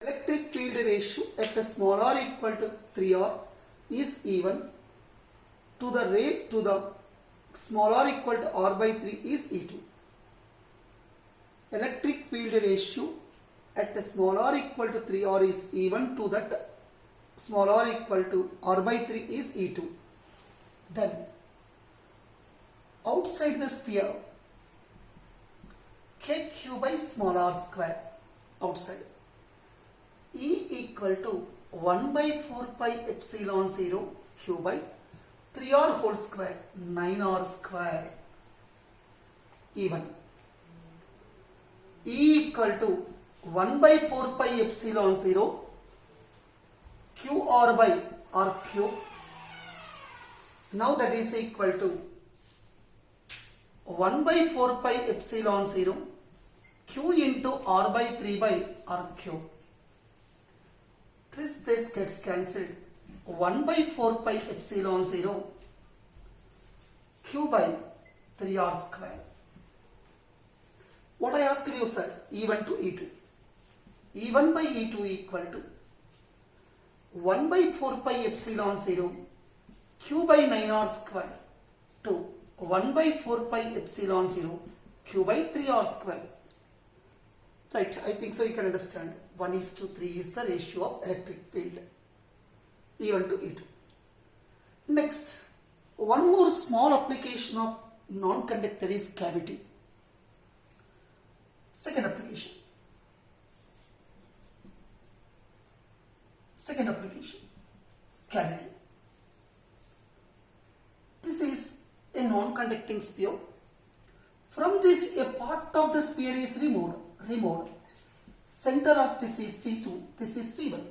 electric field ratio at a small r equal to 3r is even to the small r equal to r by 3 is E2. Electric field ratio at a small r equal to 3r is even to that small r equal to r by 3 is E2. Then outside the sphere kq by small r square outside E equal to 1 by 4 pi epsilon 0 q by 3r whole square 9r square even E equal to 1 by 4 pi epsilon 0 qr by r cube. Now that is equal to 1 by 4 pi epsilon 0 q into r by 3 by r cube. This gets cancelled. 1 by 4 pi epsilon 0 q by 3r square. What I asked you, sir, E1 to E2. E1 by E2 equal to 1 by 4 pi epsilon 0 q by 9r square to 1 by 4 pi epsilon 0 q by 3r square. Right, I think so you can understand. 1:3 is the ratio of electric field. E1 to E2. Next, one more small application of non-conductor is cavity. Second application. Cavity. This is a non-conducting sphere. From this, a part of the sphere is removed. Center of this is C2, this is C1.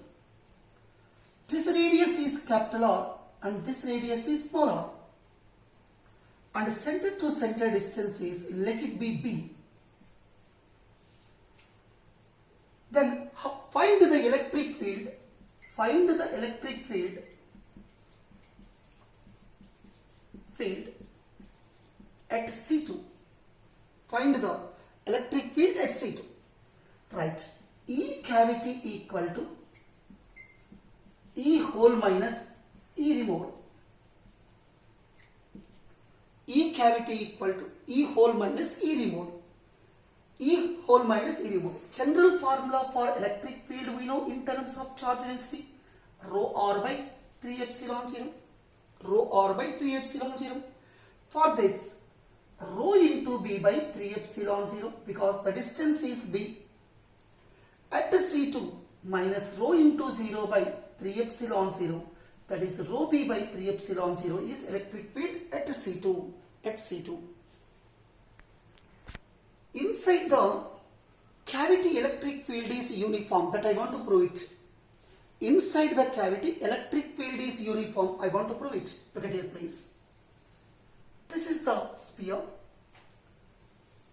This radius is capital R and this radius is small r. And center to center distance is, let it be B. Then find the electric field. Find the electric field at C2. Find the electric field at C2. Right. E cavity equal to E whole minus E removed. E cavity equal to E whole minus E removed. E whole minus E removed. General formula for electric field we know in terms of charge density. Rho r by 3 epsilon 0. Rho r by 3 epsilon 0. For this, rho into B by 3 epsilon 0 because the distance is B. At C2 minus rho into 0 by 3 epsilon 0, that is rho B by 3 epsilon 0 is electric field at C2. Inside the cavity electric field is uniform, that I want to prove it. Inside the cavity electric field is uniform, I want to prove it. Look at here please. This is the sphere.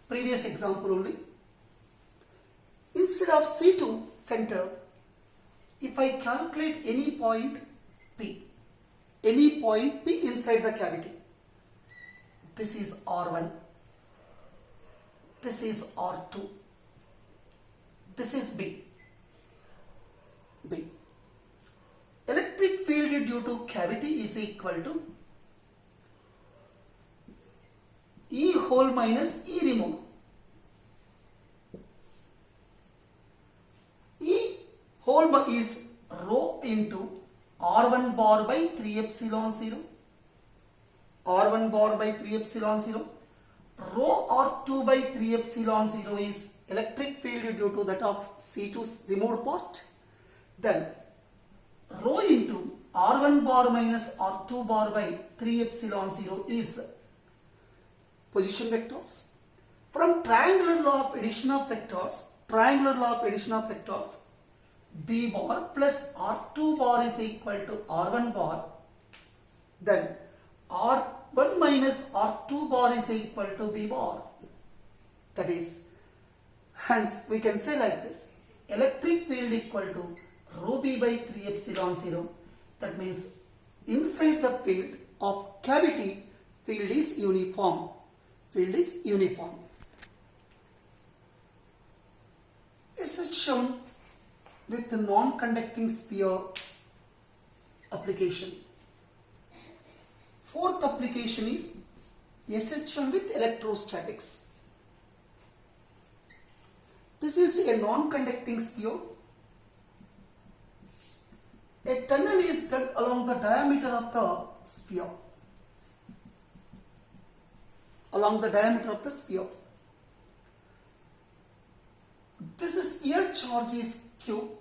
Previous example only. Instead of C2 center, if I calculate any point P inside the cavity, this is R1, this is R2, this is B. Electric field due to cavity is equal to E whole minus E removed. Whole bar is rho into R1 bar by 3 epsilon 0. R1 bar by 3 epsilon 0. Rho R2 by 3 epsilon 0 is electric field due to that of C2's removed part. Then rho into R1 bar minus R2 bar by 3 epsilon 0 is position vectors. From triangular law of addition of vectors, B bar plus R2 bar is equal to R1 bar. Then R1 minus R2 bar is equal to B bar. That is, hence we can say like this. Electric field equal to rho B by 3 epsilon 0. That means inside the field of cavity, field is uniform. This is shown with the non-conducting sphere application. Fourth application is SHM with electrostatics. This is a non-conducting sphere. A tunnel is dug along the diameter of the sphere. Along the diameter of the sphere. This sphere charge is Q.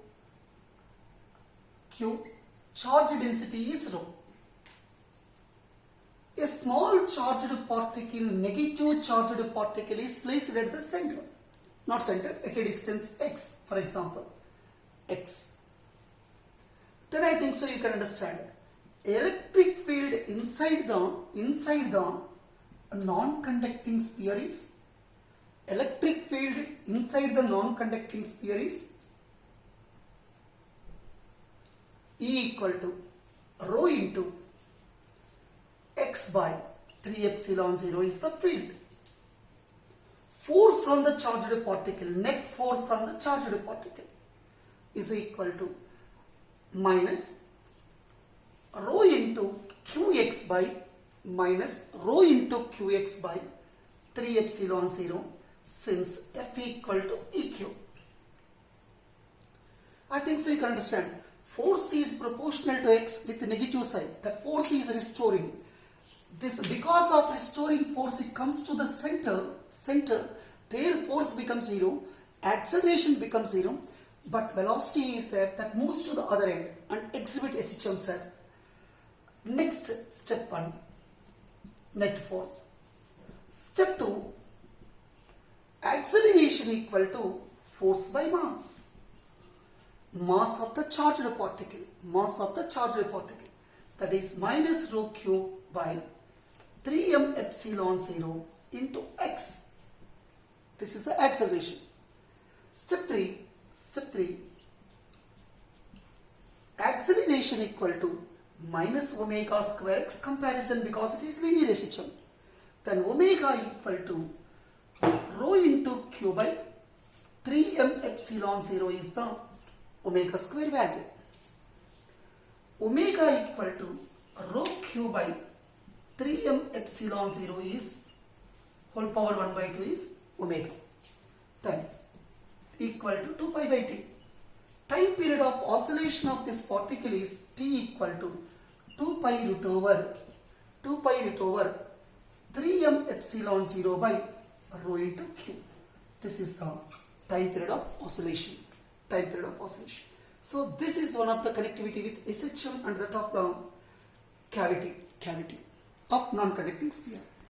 Charge density is rho. A small charged particle, negative charged particle is placed at the center. Not center, at a distance x, for example. X. Then I think so you can understand. Electric field inside the non-conducting sphere is electric field inside the non-conducting sphere is E equal to rho into x by 3 epsilon 0 is the field. Force on the charged particle, net force on the charged particle is equal to minus rho into qx by minus rho into qx by 3 epsilon 0 since F equal to EQ. I think so you can understand. Force is proportional to x with the negative sign. That force is restoring. This because of restoring force, it comes to the center, their force becomes 0, acceleration becomes 0, but velocity is there that moves to the other end and exhibit SHM cell. Next, step 1, net force. Step 2, acceleration equal to force by mass. Mass of the charged particle, that is minus rho q by 3m epsilon 0 into x. This is the acceleration. Step 3, acceleration equal to minus omega square x comparison because it is linear SHM. Then omega equal to rho into q by 3m epsilon 0 is the omega square value. Omega equal to rho q by 3m epsilon 0 is whole power 1 by 2 is omega. Then equal to 2 pi by t. Time period of oscillation of this particle is t equal to 2 pi root over 3m epsilon 0 by rho into q. This is the time period of oscillation. So this is one of the connectivity with SHM and that of the cavity of non-conducting sphere.